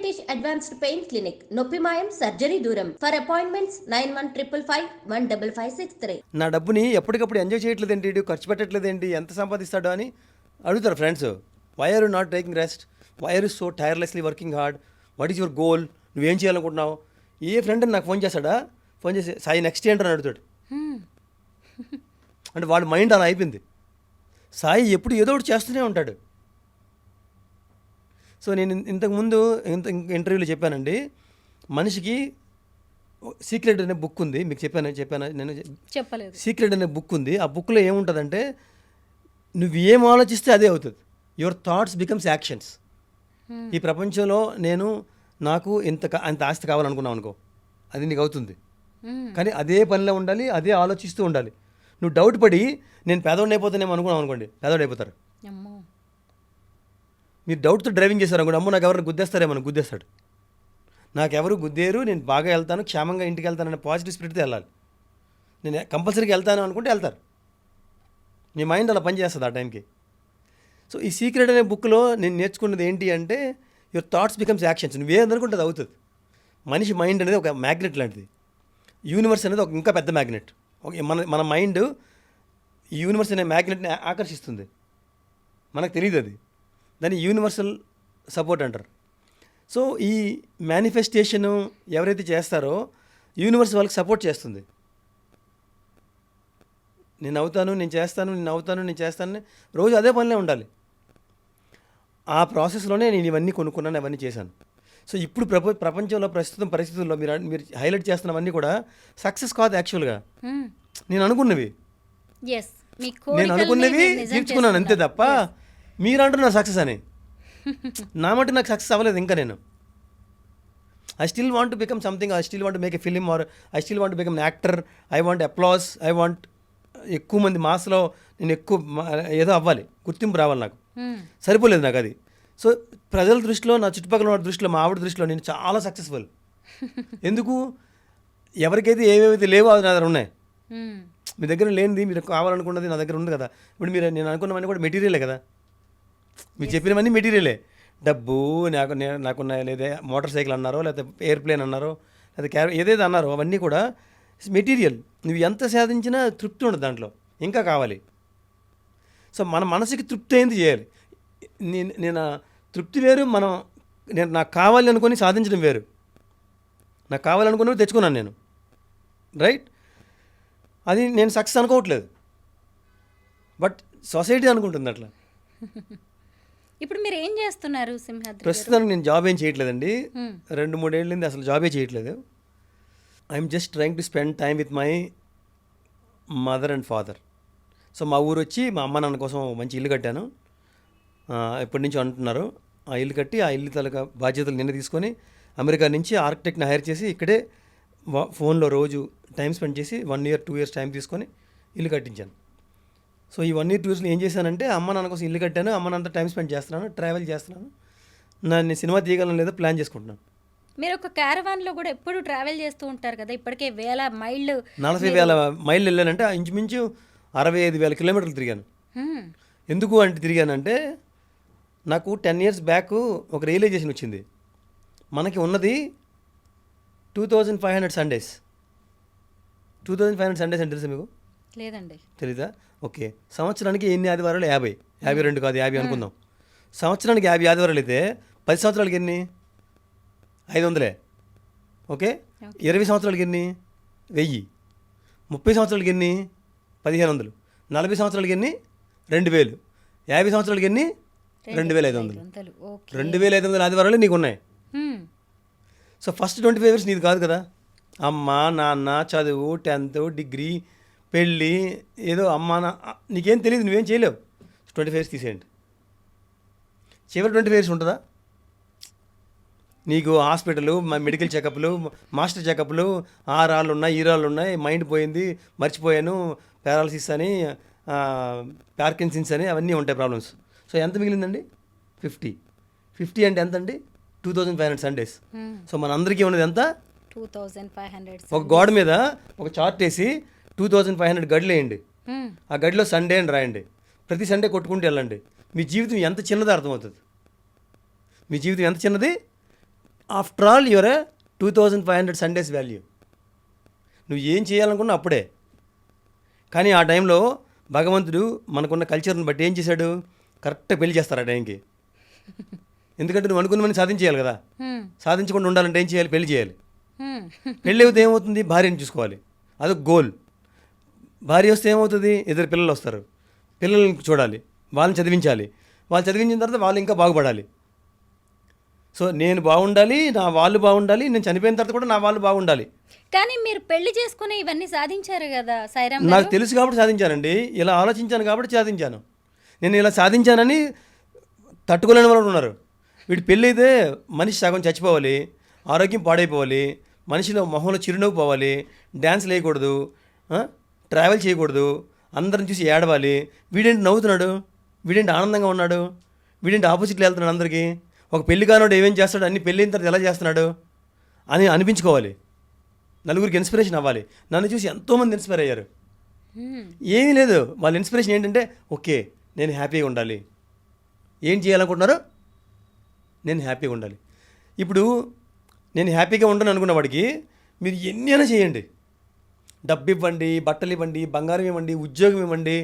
British advanced pain clinic, నొప్పి మాయం, surgery దూరం. For appointments 91555563. నా డబ్బుని ఎప్పటికప్పుడు ఎంజాయ్ చేయట్లేదేంటి, వీడు ఖర్చు పెట్టట్లేదేంటి, ఎంత సంపాదిస్తాడో అని అడుగుతారు friends. Why are you not taking rest, why are you so tirelessly working hard, what is your goal, నువ్వేం చేయాలనుకుంటున్నావు. ఏ ఫ్రెండ్ అని నాకు ఫోన్ చేస్తాడా, ఫోన్ చేసి సాయి నెక్స్ట్ ఏంటని అడుగుతాడు. అంటే వాడి మైండ్ అలా అయిపోయింది. సాయి ఎప్పుడు ఏదో ఒకటి చేస్తూనే ఉంటాడు. సో నేను ఇంతకుముందు ఇంటర్వ్యూలో చెప్పానండి, మనిషికి సీక్రెట్ అనే బుక్ ఉంది, మీకు చెప్పాను నేను చెప్పలేదు. సీక్రెట్ అనే బుక్ ఉంది. ఆ బుక్లో ఏముంటుందంటే, నువ్వు ఏం ఆలోచిస్తే అదే అవుతుంది. Your thoughts becomes actions. ఈ ప్రపంచంలో నాకు అంత ఆస్తి కావాలనుకున్నావు అనుకో, అది నీకు అవుతుంది. కానీ అదే పనిలో ఉండాలి, అదే ఆలోచిస్తూ ఉండాలి. నువ్వు డౌట్ పడి నేను పేదవాడిని అయిపోతానేమో అనుకున్నావు అనుకోండి, పేదవాడు అయిపోతారు. మీరు డౌట్తో డ్రైవింగ్ చేశారు అనుకోండి, అమ్మో నాకు ఎవరిని గుద్దేస్తారేమో, గుద్దేస్తాడు. నాకెవరు గుద్దేరు, నేను బాగా వెళ్తాను, క్షేమంగా ఇంటికి వెళ్తాను అనే పాజిటివ్ స్పిరిట్తో వెళ్ళాలి. నేను కంపల్సరీగా వెళ్తాను అనుకుంటే వెళ్తారు. మీ మైండ్ అలా పనిచేస్తుంది ఆ టైంకి. సో ఈ సీక్రెట్ అనే బుక్లో నేను నేర్చుకున్నది ఏంటి అంటే, యువర్ థాట్స్ బికమ్స్ యాక్షన్స్. నువ్వేదనుకుంటే అది అవుతుంది. మనిషి మైండ్ అనేది ఒక మ్యాగ్నెట్ లాంటిది, యూనివర్స్ అనేది ఒక ఇంకా పెద్ద మ్యాగ్నెట్. మన మైండ్ ఈ యూనివర్స్ అనే మ్యాగ్నెట్ని ఆకర్షిస్తుంది, మనకు తెలియదు అది. దాన్ని యూనివర్సల్ సపోర్ట్ అంటారు. సో ఈ మేనిఫెస్టేషను ఎవరైతే చేస్తారో యూనివర్స్ వాళ్ళకి సపోర్ట్ చేస్తుంది. నేను అవుతాను, నేను చేస్తాను, నేను అవుతాను, నేను చేస్తాను, రోజు అదే పనిలో ఉండాలి. ఆ ప్రాసెస్లోనే నేను ఇవన్నీ కొనుక్కున్నాను, అవన్నీ చేశాను. సో ఇప్పుడు ప్రపంచంలో ప్రస్తుతం పరిస్థితుల్లో మీరు హైలైట్ చేస్తున్నవన్నీ కూడా సక్సెస్ కాదు యాక్చువల్గా. నేను అనుకున్నవి తీర్చుకున్నాను అంతే తప్ప మీరు అంటున్నారు సక్సెస్ అని. నా మటు నాకు సక్సెస్ అవ్వలేదు ఇంకా. నేను I still want to become something, I still want to make a film, or I still want to become an actor, I want applause, I want ఎక్కువ మంది మాస్లో నేను ఎక్కువ ఏదో అవ్వాలి, గుర్తింపు రావాలి నాకు. సరిపోలేదు నాకు అది. సో ప్రజల దృష్టిలో, నా చుట్టుపక్కల ఉన్న దృష్టిలో, మా ఆవిడ దృష్టిలో నేను చాలా సక్సెస్ఫుల్. ఎందుకు, ఎవరికైతే ఏవేవైతే లేవో అది నా దగ్గర ఉన్నాయి. మీ దగ్గర లేనిది మీరు కావాలనుకున్నది నా దగ్గర ఉంది కదా. ఇప్పుడు నేను అనుకున్నవన్నీ కూడా మెటీరియలే కదా, మీరు చెప్పినవన్నీ మెటీరియలే. డబ్బు నాకున్న, లేదా మోటార్ సైకిల్ అన్నారో, లేకపోతే ఎయిర్ప్లేన్ అన్నారో, లేదా ఏదైతే అన్నారో అవన్నీ కూడా మెటీరియల్. నువ్వు ఎంత సాధించినా తృప్తి ఉండదు దాంట్లో, ఇంకా కావాలి. సో మన మనసుకి తృప్తి అయింది చేయాలి. నేను తృప్తి వేరు, నాకు కావాలి అనుకొని సాధించడం వేరు. నాకు కావాలనుకున్నవి తెచ్చుకున్నాను నేను, రైట్. అది నేను సక్సెస్ అనుకోవట్లేదు, బట్ సొసైటీ అనుకుంటుంది అట్లా. ఇప్పుడు మీరు ఏం చేస్తున్నారు సింహాద్రి? ప్రస్తుతానికి నేను జాబ్ ఏం చేయట్లేదండి. 2-3 ఏళ్ళింది అసలు జాబే చేయట్లేదు. I'm just trying to spend time with my mother and father. So మా ఊరు వచ్చి మా అమ్మ నాన్న కోసం మంచి ఇల్లు కట్టాను. ఎప్పటి నుంచో అంటున్నారు. ఆ ఇల్లు కట్టి, ఆ ఇల్లు తాలూకా బాధ్యతలు నిన్న తీసుకొని అమెరికా నుంచి ఆర్కిటెక్ట్ని హైర్ చేసి ఇక్కడే ఫోన్లో రోజు టైం స్పెండ్ చేసి 1 year 2 years టైం తీసుకొని ఇల్లు కట్టించాను. సో ఈ 1 year 2 years ఏం చేశానంటే, అమ్మ నాన్న కోసం ఇల్లు కట్టాను, అమ్మ నాన్నతో టైం స్పెండ్ చేస్తున్నాను, ట్రావెల్ చేస్తున్నాను, నన్ను సినిమా తీయగలను లేదా ప్లాన్ చేసుకుంటున్నాను. మీరు ఒక క్యారవాన్లో కూడా ఎప్పుడు ట్రావెల్ చేస్తూ ఉంటారు కదా, ఇప్పటికే 1000 మైళ్ళు 40,000 మైళ్ళు వెళ్ళానంటే ఇంచుమించు 65,000 kilometers తిరిగాను. ఎందుకు అంటే తిరిగానంటే, నాకు 10 years బ్యాక్ ఒక రియలైజేషన్ వచ్చింది. మనకి ఉన్నది 2500 సండేస్. 2500 సండేస్ అంటే తెలుసా మీకు? లేదండి. తెలీదా? ఓకే. సంవత్సరానికి ఎన్ని ఆదివారాలు? 50. 52 కాదు, 50 అనుకుందాం. సంవత్సరానికి 50 ఆదివారాలు అయితే 10 సంవత్సరాలకి ఎన్ని? 500. ఓకే. 20 సంవత్సరాలకి ఎన్ని? 1000. 30 సంవత్సరాలకి ఎన్ని? 1500. 40 సంవత్సరాలకి ఎన్ని? 2000. 50 సంవత్సరాలకి ఎన్ని? 2500. 2500 ఆదివారాలు నీకు ఉన్నాయి. సో ఫస్ట్ 25 years నీది కాదు కదా. అమ్మ నాన్న, చదువు, 10th, డిగ్రీ, పెళ్ళి, ఏదో నీకేం తెలియదు, నువ్వేం చేయలేవు. 25 years తీసేయండి. చివరి 25 years ఉంటుందా? నీకు హాస్పిటల్, మెడికల్ చెకప్లు, మాస్టర్ చెకప్లు, ఆ రాళ్ళు ఉన్నాయి, ఈ రాళ్ళు ఉన్నాయి, మైండ్ పోయింది, మర్చిపోయాను, పారాలసిస్ అని, పార్కిన్సన్స్ అని, అవన్నీ ఉంటాయి ప్రాబ్లమ్స్. సో ఎంత మిగిలిందండి? 50 అంటే ఎంత అండి? 2500 సండేస్. సో మనందరికీ ఉన్నది ఎంత? 2500. ఒక గోడ మీద ఒక చార్ట్ వేసి 2500 గడ్లు వేయండి. ఆ గడిలో సండే అని రాయండి. ప్రతి సండే కొట్టుకుంటూ వెళ్ళండి. మీ జీవితం ఎంత చిన్నదో అర్థమవుతుంది. మీ జీవితం ఎంత చిన్నది after all your 2500 Sundays value. నువ్వు ఏం చేయాలనుకున్నా అప్పుడే. కానీ ఆ టైంలో భగవంతుడు మనకున్న కల్చర్ని బట్టి ఏం చేశాడు, కరెక్ట్గా పెళ్లి చేస్తారు ఆ టైంకి. ఎందుకంటే నువ్వు అనుకున్నవన్నీ సాధించేయాలి కదా. సాధించకుండా ఉండాలంటే ఏం చేయాలి, పెళ్లి చేయాలి. పెళ్ళి అయితే ఏమవుతుంది, భార్యని చూసుకోవాలి, అదొక గోల్. భార్య వస్తే ఏమవుతుంది, ఇద్దరు పిల్లలు వస్తారు, పిల్లల్ని చూడాలి, వాళ్ళని చదివించాలి, వాళ్ళు చదివించిన తర్వాత వాళ్ళు ఇంకా బాగుపడాలి. సో నేను బాగుండాలి, నా వాళ్ళు బాగుండాలి, నేను చనిపోయిన తర్వాత కూడా నా వాళ్ళు బాగుండాలి. కానీ మీరు పెళ్లి చేసుకుని ఇవన్నీ సాధించారు కదా సాయిరామ్ నాకు గారు. తెలుసు కాబట్టి సాధించానండి, ఇలా ఆలోచించాను కాబట్టి సాధించాను. నేను ఇలా సాధించానని తట్టుకోలేని వాళ్ళు ఉన్నారు. వీడి పెళ్ళి అయితే మనిషి సగం చచ్చిపోవాలి, ఆరోగ్యం పాడైపోవాలి, మనిషిలో మొహంలో చిరునవ్వు పోవాలి, డ్యాన్స్ వేయకూడదు, ట్రావెల్ చేయకూడదు, అందరం చూసి ఏడవాలి. వీడేంటి నవ్వుతున్నాడు, వీడేంటి ఆనందంగా ఉన్నాడు, వీడేంటి ఆపోజిట్లో వెళ్తున్నాడు అందరికీ. ఒక పెళ్లి కానోడు ఏమేం చేస్తాడు, అన్ని పెళ్ళి అయిన తర్వాత ఎలా చేస్తున్నాడు అని అనిపించుకోవాలి, నలుగురికి ఇన్స్పిరేషన్ అవ్వాలి. నన్ను చూసి ఎంతోమంది ఇన్స్పైర్ అయ్యారు. ఏమీ లేదు, వాళ్ళ ఇన్స్పిరేషన్ ఏంటంటే ఓకే నేను హ్యాపీగా ఉండాలి. ఏం చేయాలనుకుంటున్నారు, నేను హ్యాపీగా ఉండాలి. ఇప్పుడు నేను హ్యాపీగా ఉండను అనుకున్న వాడికి మీరు ఎన్ని అయినా చేయండి, డబ్బు ఇవ్వండి, బట్టలు ఇవ్వండి, బంగారం ఇవ్వండి, ఉద్యోగం ఇవ్వండి,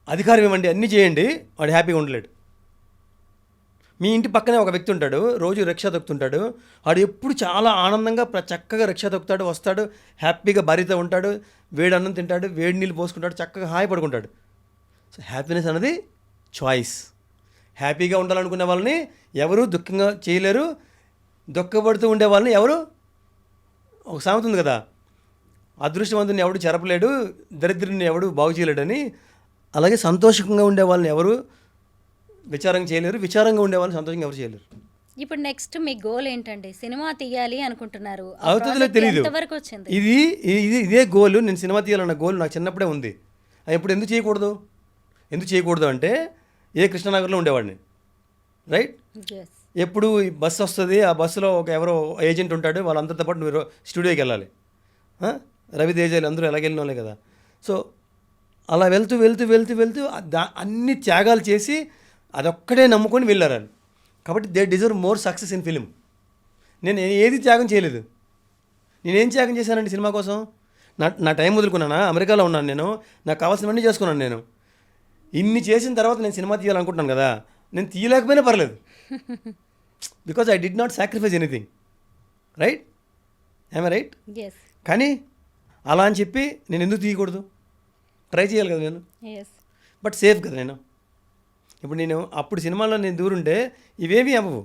అధికారం ఇవ్వండి, అన్నీ చేయండి, వాడు హ్యాపీగా ఉండలేడు. మీ ఇంటి పక్కనే ఒక వ్యక్తి ఉంటాడు, రోజు రిక్షా తొక్కుతుంటాడు, వాడు ఎప్పుడు చాలా ఆనందంగా చక్కగా రిక్షా తొక్కుతాడు, వస్తాడు, హ్యాపీగా భార్యతో ఉంటాడు, వేడి అన్నం తింటాడు, వేడి నీళ్ళు పోసుకుంటాడు, చక్కగా హాయి పడుకుంటాడు. సో హ్యాపీనెస్ అనేది చాయిస్. హ్యాపీగా ఉండాలనుకునే వాళ్ళని ఎవరు దుఃఖంగా చేయలేరు, దుఃఖపడుతూ ఉండే వాళ్ళని ఎవరు, ఒక సామెత ఉంది కదా, అదృష్టవంతుని ఎవడు చెరపలేడు, దరిద్రుని ఎవడు బాగు చేయలేడని. అలాగే సంతోషంగా ఉండే వాళ్ళని ఎవరు విచారంగా చేయలేరు, విచారంగా ఉండే వాళ్ళని సంతోషంగా ఎవరు చేయలేరు. ఇప్పుడు నెక్స్ట్ మీ గోల్ ఏంటండి? సినిమా తీయాలి అనుకుంటున్నారు, అవుతుందో తెలియదు. ఎంతవరకు వచ్చింది? ఇదే గోల్. నేను సినిమా తీయాలన్న గోల్ నాకు చిన్నప్పుడే ఉంది. ఎప్పుడు ఎందుకు చేయకూడదు అంటే ఏ కృష్ణనగర్లో ఉండేవాడిని, రైట్. ఎప్పుడు ఈ బస్సు వస్తుంది, ఆ బస్సులో ఎవరో ఏజెంట్ ఉంటాడు, వాళ్ళందరితో పాటు నువ్వు స్టూడియోకి వెళ్ళాలి. రవితేజాలు అందరూ ఎలాగెళ్ళిన వాళ్ళే కదా. సో అలా వెళ్తూ అన్ని త్యాగాలు చేసి అదొక్కడే నమ్ముకొని వెళ్ళారు. కాబట్టి they deserve more success in film. నేను ఏది త్యాగం చేయలేదు. నేనేం త్యాగం చేశానండి సినిమా కోసం? నా టైం వదులుకున్నానా? అమెరికాలో ఉన్నాను నేను, నాకు కావాల్సినవన్నీ చేసుకున్నాను. నేను ఇన్ని చేసిన తర్వాత నేను సినిమా తీయాలనుకుంటున్నాను కదా, నేను తీయలేకపోయినా పర్లేదు, because I did not sacrifice anything, right? I'm right? కానీ అలా అని చెప్పి నేను ఎందుకు తీయకూడదు? ట్రై చేయాలి కదా నేను, బట్ సేఫ్ కదా నేను. ఇప్పుడు నేను అప్పుడు సినిమాలో నేను దూరుంటే ఇవేమీ అవ్వవు.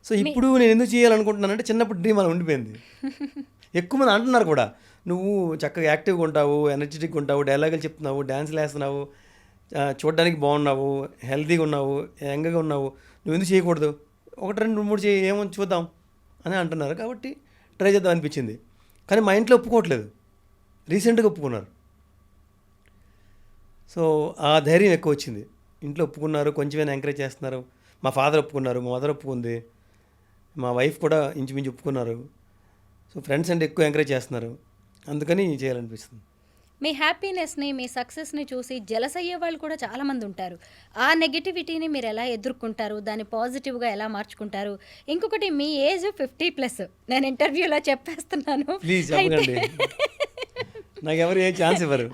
సో ఇప్పుడు నేను ఎందుకు చేయాలనుకుంటున్నానంటే చిన్నప్పుడు డ్రీమ్ అలా ఉండిపోయింది. ఎక్కువ మంది అంటున్నారు కూడా, నువ్వు చక్కగా యాక్టివ్గా ఉంటావు, ఎనర్జెటిక్గా ఉంటావు, డైలాగులు చెప్తున్నావు, డ్యాన్స్లు వేస్తున్నావు, చూడడానికి బాగున్నావు, హెల్తీగా ఉన్నావు, యంగ్గా ఉన్నావు, నువ్వు ఎందుకు చేయకూడదు? 1, 2, 3 ఏమో చూద్దాం అని అంటున్నారు. కాబట్టి ట్రై చేద్దాం అనిపించింది. కానీ మా ఇంట్లో ఒప్పుకోవట్లేదు, రీసెంట్గా ఒప్పుకున్నారు. సో ఆ ధైర్యం ఎక్కువ వచ్చింది. ఇంట్లో ఒప్పుకున్నారు, కొంచెమైనా ఎంకరేజ్ చేస్తున్నారు. మా ఫాదర్ ఒప్పుకున్నారు, మా మదర్ ఒప్పుకుంది, మా వైఫ్ కూడా ఇంచుమించు ఒప్పుకున్నారు. సో ఫ్రెండ్స్ అంటే ఎక్కువ ఎంకరేజ్ చేస్తున్నారు, అందుకని చేయాలనిపిస్తుంది. మీ హ్యాపీనెస్ని, మీ సక్సెస్ని చూసి జెలస్ అయ్యే వాళ్ళు కూడా చాలామంది ఉంటారు. ఆ నెగిటివిటీని మీరు ఎలా ఎదుర్కొంటారు, దాన్ని పాజిటివ్గా ఎలా మార్చుకుంటారు? ఇంకొకటి, మీ ఏజ్ 50+. నేను ఇంటర్వ్యూలో చెప్పేస్తున్నాను, ప్లీజ్ చెప్పండి, నాకు ఎవరు ఏ ఛాన్స్ ఇవ్వరు.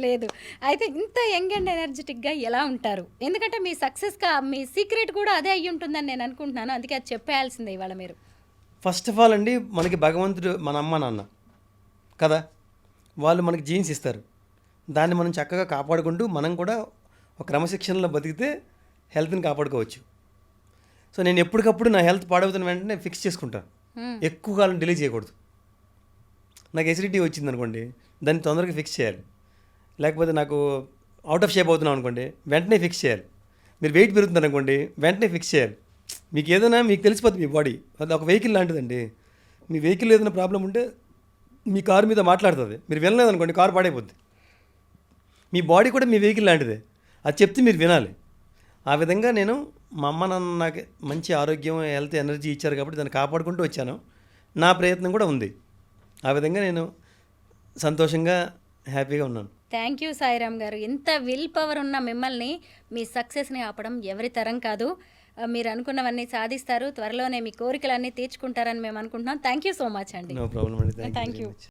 లేదు అయితే ఇంత యంగ్ అండ్ ఎనర్జెటిక్గా ఎలా ఉంటారు? ఎందుకంటే మీ సక్సెస్గా మీ సీక్రెట్ కూడా అదే అయ్యి ఉంటుందని నేను అనుకుంటున్నాను, అందుకే అది చెప్పేయాల్సిందే ఇవాళ మీరు. ఫస్ట్ ఆఫ్ ఆల్ అండి, మనకి భగవంతుడు మన అమ్మ నాన్న కదా, వాళ్ళు మనకి జీన్స్ ఇస్తారు. దాన్ని మనం చక్కగా కాపాడుకుంటూ మనం కూడా ఒక క్రమశిక్షణలో బతికితే హెల్త్ని కాపాడుకోవచ్చు. సో నేను ఎప్పటికప్పుడు నా హెల్త్ పాడవుతున్న వెంటనే ఫిక్స్ చేసుకుంటాను, ఎక్కువ కాలం డిలే చేయకూడదు. నాకు ఎసిడిటీ వచ్చింది అనుకోండి, దాన్ని తొందరగా ఫిక్స్ చేయాలి. లేకపోతే నాకు అవుట్ ఆఫ్ షేప్ అవుతున్నాం అనుకోండి, వెంటనే ఫిక్స్ చేయాలి. మీరు వెయిట్ పెరుగుతున్నారు అనుకోండి, వెంటనే ఫిక్స్ చేయాలి. మీకు ఏదైనా మీకు తెలిసిపోతుంది, మీ బాడీ అది ఒక వెహికల్ లాంటిదండి. మీ వెహికల్ ఏదైనా ప్రాబ్లం ఉంటే మీ కారు మీద మాట్లాడుతుంది, మీరు వినలేదనుకోండి కారు పాడైపోద్ది. మీ బాడీ కూడా మీ వెహికల్ లాంటిదే, అది చెప్తే మీరు వినాలి. ఆ విధంగా నేను మా అమ్మ నాన్న నాకు మంచి ఆరోగ్యం, హెల్త్, ఎనర్జీ ఇచ్చారు కాబట్టి దాన్ని కాపాడుకుంటూ వచ్చాను. నా ప్రయత్నం కూడా ఉంది. ఆ విధంగా నేను సంతోషంగా హ్యాపీగా ఉన్నాను. థ్యాంక్ యూ సాయిరామ్ గారు. ఇంత విల్ పవర్ ఉన్న మిమ్మల్ని మీ సక్సెస్ని ఆపడం ఎవరి తరం కాదు. మీరు అనుకున్నవన్నీ సాధిస్తారు, త్వరలోనే మీ కోరికలన్నీ తీర్చుకుంటారని మేము అనుకుంటున్నాం. థ్యాంక్ యూ సో మచ్ అండి. నో ప్రాబ్లం అండి, Thank థ్యాంక్ you. యూ.